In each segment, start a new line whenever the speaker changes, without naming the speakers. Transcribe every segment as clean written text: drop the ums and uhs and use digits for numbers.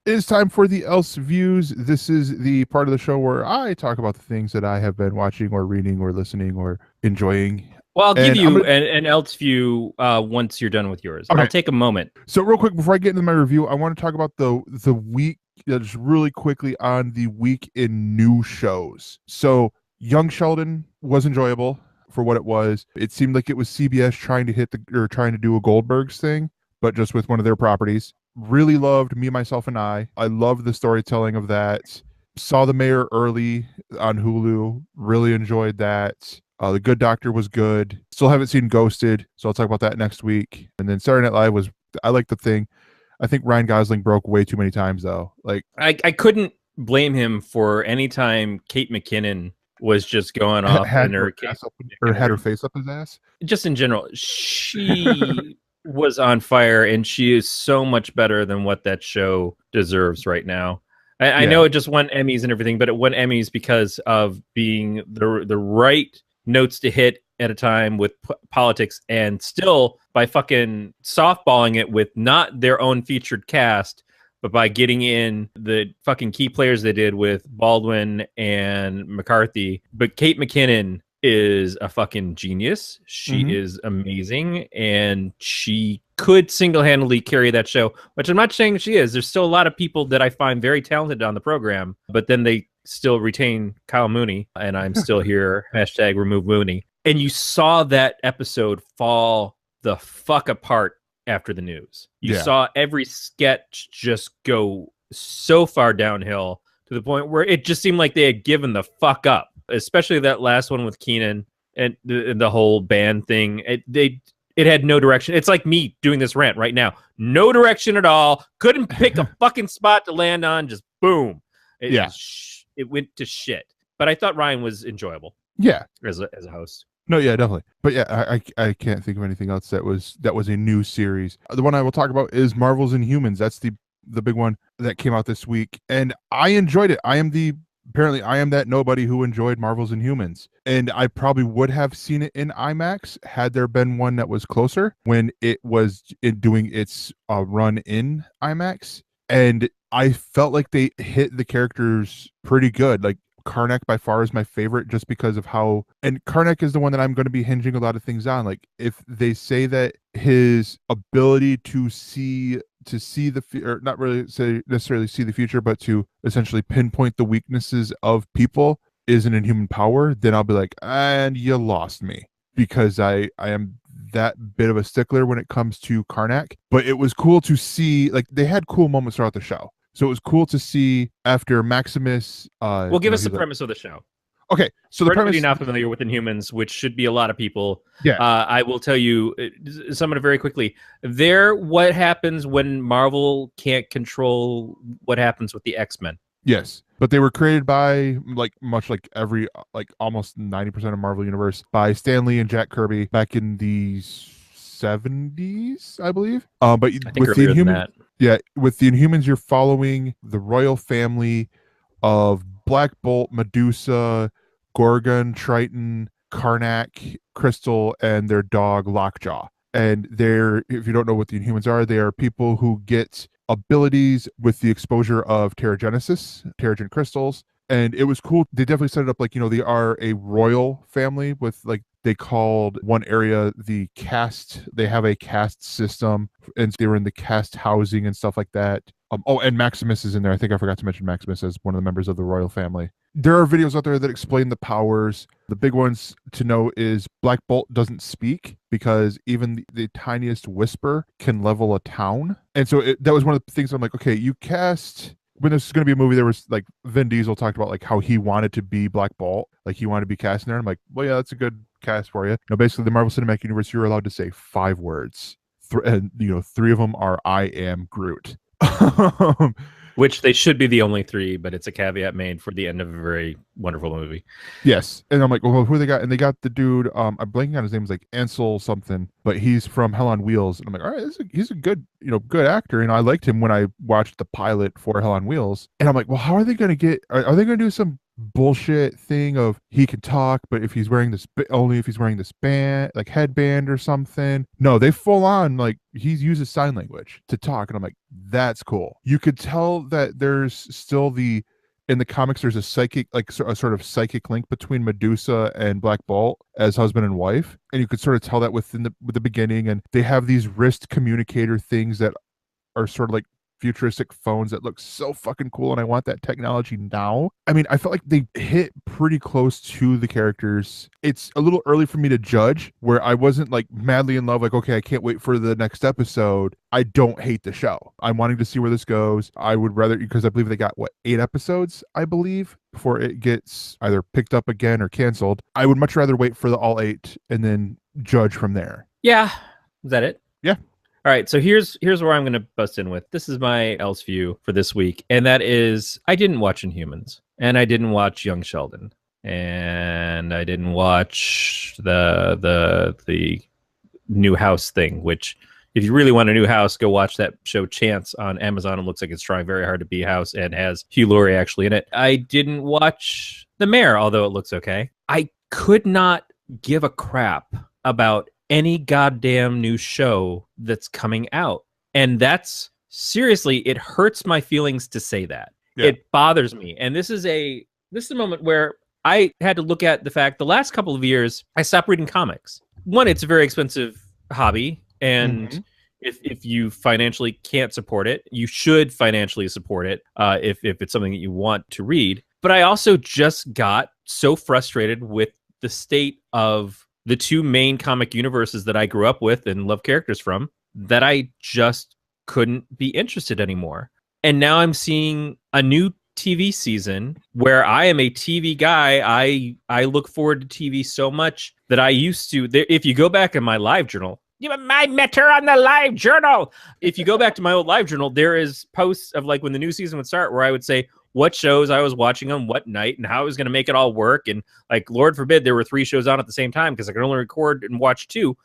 It's time for the Else Views. This is the part of the show where I talk about the things that I have been watching or reading or listening or enjoying.
Well, I'll give
And I'm
you
gonna
an else view once you're done with yours. I'll
okay.
take a moment.
So real quick before I get into my review, I want to talk about the week just really quickly on the week in new shows. So Young Sheldon was enjoyable for what it was. It seemed like it was CBS trying to trying to do a Goldbergs thing, but just with one of their properties. Really loved Me, Myself, and I loved the storytelling of that. Saw the Mayor early on Hulu. Really enjoyed that. The Good Doctor was good. Still haven't seen Ghosted, so I'll talk about that next week. And then Saturday Night Live was, I like the thing. I think Ryan Gosling broke way too many times though. Like
I couldn't blame him for any time Kate McKinnon was just going off
had
in
her
her
ass up or had her face up his ass.
just in general. She was on fire, and she is so much better than what that show deserves right now. I know it just won Emmys and everything, but it won Emmys because of being the right notes to hit at a time with politics, and still by fucking softballing it with not their own featured cast, but by getting in the fucking key players they did with Baldwin and McCarthy. But Kate McKinnon is a fucking genius. She is amazing, and she could single-handedly carry that show, which I'm not saying she is. There's still a lot of people that I find very talented on the program, but then they still retain Kyle Mooney, and I'm still here. Hashtag remove Mooney. And you saw that episode fall the fuck apart after the news. You saw every sketch just go so far downhill to the point where it just seemed like they had given the fuck up, especially that last one with Keenan and the whole band thing. It had no direction. It's like me doing this rant right now. No direction at all. Couldn't pick a fucking spot to land on. Just boom. It went to shit. But I thought Ryan was enjoyable.
Yeah.
As a host.
No, yeah, definitely. But yeah, I can't think of anything else that was a new series. The one I will talk about is Marvel's Inhumans. That's the big one that came out this week, and I enjoyed it. Apparently I am that nobody who enjoyed Marvel's Inhumans, and I probably would have seen it in IMAX had there been one that was closer when it was doing its run in IMAX, and I felt like they hit the characters pretty good. Like Karnak by far is my favorite just because of how, and Karnak is the one that I'm going to be hinging a lot of things on. Like if they say that his ability to see the or not really say necessarily see the future, but to essentially pinpoint the weaknesses of people is an inhuman power, then I'll be like, and you lost me, because I am that bit of a stickler when it comes to Karnak. But it was cool to see, like, they had cool moments throughout the show. So it was cool to see after Maximus.
Well, give us the premise of the show.
Okay, so
for anybody not familiar with Inhumans, which should be a lot of people, I will tell you, sum it very quickly. What happens when Marvel can't control what happens with the X-Men?
Yes, but they were created by, much like almost 90% of Marvel Universe, by Stan Lee and Jack Kirby back in the 70s, I believe. But
I think with the Inhumans,
with the Inhumans, you're following the royal family of Black Bolt, Medusa, Gorgon, Triton, Karnak, Crystal, and their dog Lockjaw. And if you don't know what the Inhumans are, they are people who get abilities with the exposure of Terrigen crystals. And it was cool. They definitely set it up like, they are a royal family with, like, they called one area the caste. They have a caste system, and they were in the caste housing and stuff like that. And Maximus is in there. I think I forgot to mention Maximus as one of the members of the royal family. There are videos out there that explain the powers. The big ones to know is Black Bolt doesn't speak because even the tiniest whisper can level a town. And so that was one of the things I'm like, okay, you cast... When this is going to be a movie, there was, like, Vin Diesel talked about, like, how he wanted to be Black Bolt. Like, he wanted to be cast in there. I'm like, well, yeah, that's a good cast for you. Basically, the Marvel Cinematic Universe, you're allowed to say 5 words. And, 3 of them are, I am Groot.
Which they should be the only 3, but it's a caveat made for the end of a very wonderful movie.
Yes. And I'm like, well, who they got? And they got the dude, I'm blanking on his name, is like Ansel something, but he's from Hell on Wheels. And I'm like, all right, he's a good, good actor. I liked him when I watched the pilot for Hell on Wheels. And I'm like, well, how are they going to are they going to do some bullshit thing of he can talk, but if he's wearing this, only if he's wearing this band, like headband or something. No, they full on like he uses sign language to talk, and I'm like, that's cool. You could tell that there's still in the comics there's a psychic, like a sort of psychic link between Medusa and Black Bolt as husband and wife, and you could sort of tell that with the beginning, and they have these wrist communicator things that are sort of like futuristic phones that look so fucking cool, and I want that technology now. I mean, I felt like they hit pretty close to the characters. It's a little early for me to judge, where I wasn't like madly in love, like, okay, I can't wait for the next episode. I don't hate the show. I'm wanting to see where this goes. I would rather, because I believe they got 8 episodes, I believe, before it gets either picked up again or canceled. I would much rather wait for the all 8 and then judge from there.
Yeah. Is that it?
Yeah.
All right, so here's where I'm going to bust in with. This is my else view for this week, and that is I didn't watch Inhumans, and I didn't watch Young Sheldon, and I didn't watch the new house thing, which if you really want a new house, go watch that show Chance on Amazon. It looks like it's trying very hard to be a house and has Hugh Laurie actually in it. I didn't watch The Mayor, although it looks okay. I could not give a crap about any goddamn new show that's coming out. And that's seriously, it hurts my feelings to say that. Yeah. It bothers me. And this is a moment where I had to look at the fact the last couple of years, I stopped reading comics. One, it's a very expensive hobby. And if you financially can't support it, you should financially support it if it's something that you want to read. But I also just got so frustrated with the state of the two main comic universes that I grew up with and love characters from, that I just couldn't be interested anymore. And now I'm seeing a new TV season where I am a TV guy. I look forward to TV so much that I used to. If you go back in my live journal, I met her on the live journal. If you go back to my old live journal, there is posts of like when the new season would start where I would say what shows I was watching on what night and how I was going to make it all work. And like, Lord forbid there were 3 shows on at the same time because I could only record and watch 2.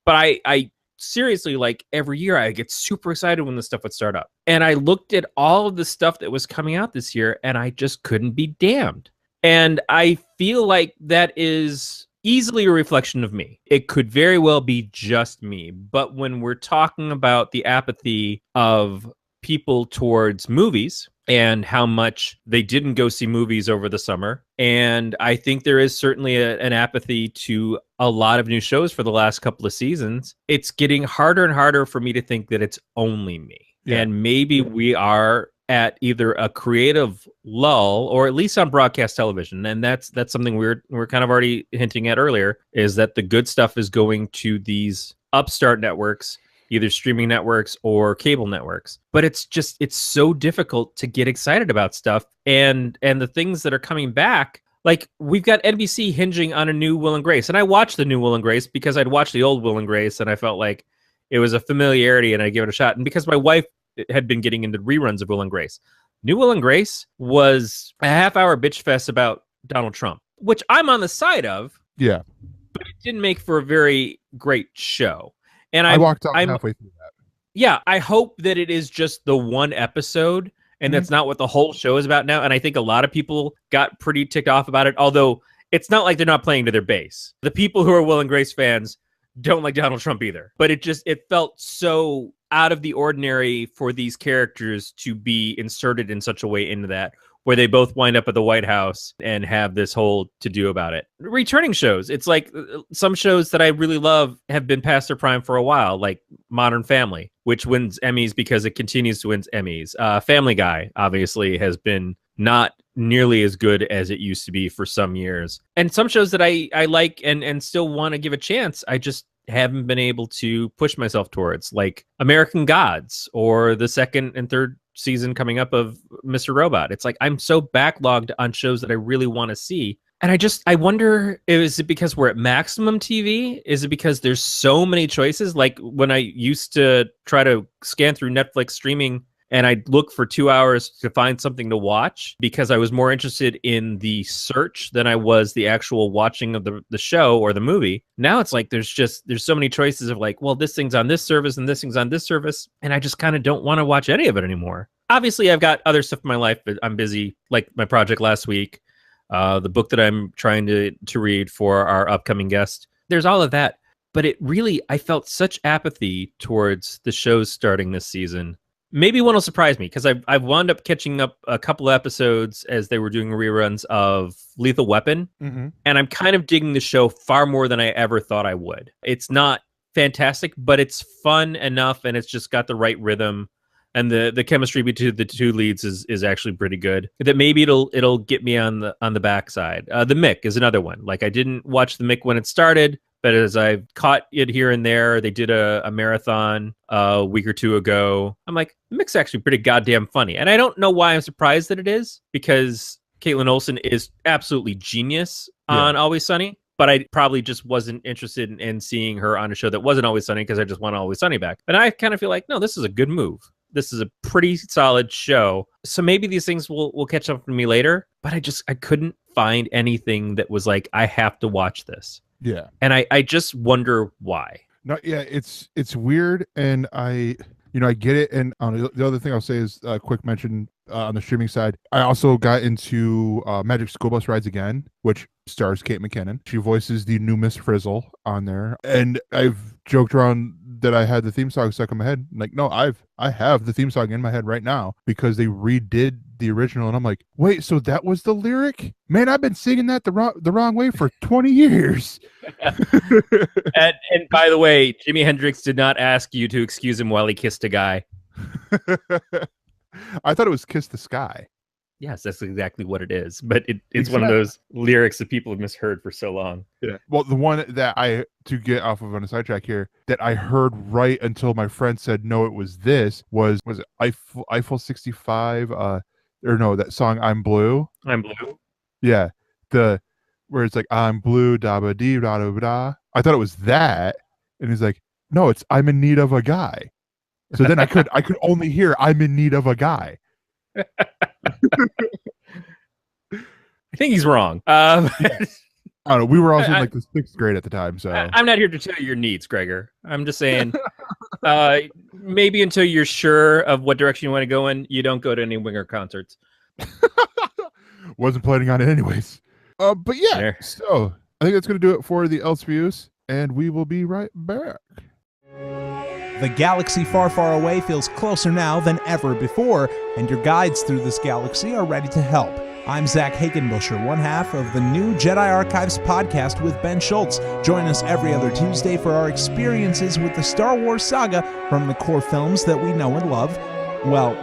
But I seriously, like every year I get super excited when this stuff would start up. And I looked at all of the stuff that was coming out this year and I just couldn't be damned. And I feel like that is easily a reflection of me. It could very well be just me. But when we're talking about the apathy of people towards movies and how much they didn't go see movies over the summer, and I think there is certainly an apathy to a lot of new shows for the last couple of seasons, it's getting harder and harder for me to think that it's only me. Yeah. And maybe we are at either a creative lull or at least on broadcast television. And that's something we're kind of already hinting at earlier, is that the good stuff is going to these upstart networks, either streaming networks or cable networks. But it's so difficult to get excited about stuff. And the things that are coming back, like we've got NBC hinging on a new Will and Grace. And I watched the new Will and Grace because I'd watched the old Will and Grace and I felt like it was a familiarity and I gave it a shot. And because my wife had been getting into reruns of Will and Grace. New Will and Grace was a half-hour bitch fest about Donald Trump, which I'm on the side of.
Yeah.
But it didn't make for a very great show. And
I walked out halfway through that.
Yeah, I hope that it is just the one episode and that's not what the whole show is about now. And I think a lot of people got pretty ticked off about it, although it's not like they're not playing to their base. The people who are Will and Grace fans don't like Donald Trump either. But it felt so out of the ordinary for these characters to be inserted in such a way into that, where they both wind up at the White House and have this whole to-do about it. Returning shows. It's like some shows that I really love have been past their prime for a while, like Modern Family, which wins Emmys because it continues to win Emmys. Family Guy, obviously, has been not nearly as good as it used to be for some years. And some shows that I like and still want to give a chance, I just haven't been able to push myself towards, like American Gods or the 2nd and 3rd season coming up of Mr. Robot. It's like I'm so backlogged on shows that I really want to see. And I wonder, is it because we're at Maximum TV? Is it because there's so many choices? Like when I used to try to scan through Netflix streaming and I'd look for 2 hours to find something to watch because I was more interested in the search than I was the actual watching of the show or the movie. Now it's like there's so many choices of like, well, this thing's on this service and this thing's on this service. And I just kind of don't want to watch any of it anymore. Obviously, I've got other stuff in my life, but I'm busy, like my project last week. the book that I'm trying to read for our upcoming guest. There's all of that. But I felt such apathy towards the shows starting this season. Maybe one will surprise me, because I've wound up catching up a couple of episodes as they were doing reruns of Lethal Weapon.
Mm-hmm.
And I'm kind of digging the show far more than I ever thought I would. It's not fantastic, but it's fun enough, and it's just got the right rhythm. And the chemistry between the two leads is actually pretty good. That maybe it'll get me on the backside. The Mick is another one. Like, I didn't watch the Mick when it started, but as I've caught it here and there, they did a marathon a week or two ago. I'm like, the Mick's actually pretty goddamn funny. And I don't know why I'm surprised that it is, because Caitlin Olsen is absolutely genius on Always Sunny. But I probably just wasn't interested in seeing her on a show that wasn't Always Sunny, because I just want Always Sunny back. And I kind of feel like, no, this is a good move. This is a pretty solid show. So maybe these things will catch up with me later. But I couldn't find anything that was like, I have to watch this.
Yeah.
And I just wonder why.
No, yeah, it's weird, and I get it. And the other thing I'll say is a quick mention on the streaming side. I also got into Magic School Bus Rides Again, which stars Kate McKinnon. She voices the new Miss Frizzle on there, and I've joked around that I had the theme song stuck in my head. Like, no, I have the theme song in my head right now, because they redid the original, and I'm like, wait, so that was the lyric? Man, I've been singing that the wrong way for 20 years.
and by the way, Jimi Hendrix did not ask you to excuse him while he kissed a guy.
I thought it was Kiss the Sky.
Yes, that's exactly what it is. But it's one of those lyrics that people have misheard for so long.
Yeah. Well, the one that to get off of on a sidetrack here, that I heard right until my friend said, no, it was this, was it Eiffel 65? Or no, that song, I'm Blue.
I'm Blue?
Yeah. Where it's like, I'm blue, da ba dee, da da da. I thought it was that. And he's like, no, it's I'm in need of a guy. So then I could only hear I'm in need of a guy.
I think he's wrong.
I don't know. We were also in like the 6th grade at the time, so
I'm not here to tell you your needs, Gregor. I'm just saying, maybe until you're sure of what direction you want to go in, you don't go to any Winger concerts.
Wasn't planning on it anyways. But yeah,
there.
So I think that's going to do it for the ElseViews, and we will be right back.
The galaxy far, far away feels closer now than ever before, and your guides through this galaxy are ready to help. I'm Zach Hagenbusher, one half of the new Jedi Archives podcast with Ben Schultz. Join us every other Tuesday for our experiences with the Star Wars saga, from the core films that we know and love, well,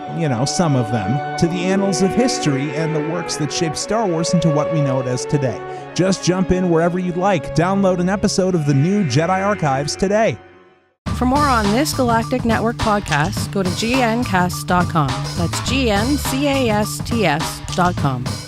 some of them, to the annals of history and the works that shaped Star Wars into what we know it as today. Just jump in wherever you'd like. Download an episode of the new Jedi Archives today.
For more on this Galactic Network podcast, go to gncast.com. That's GNCASTS.com.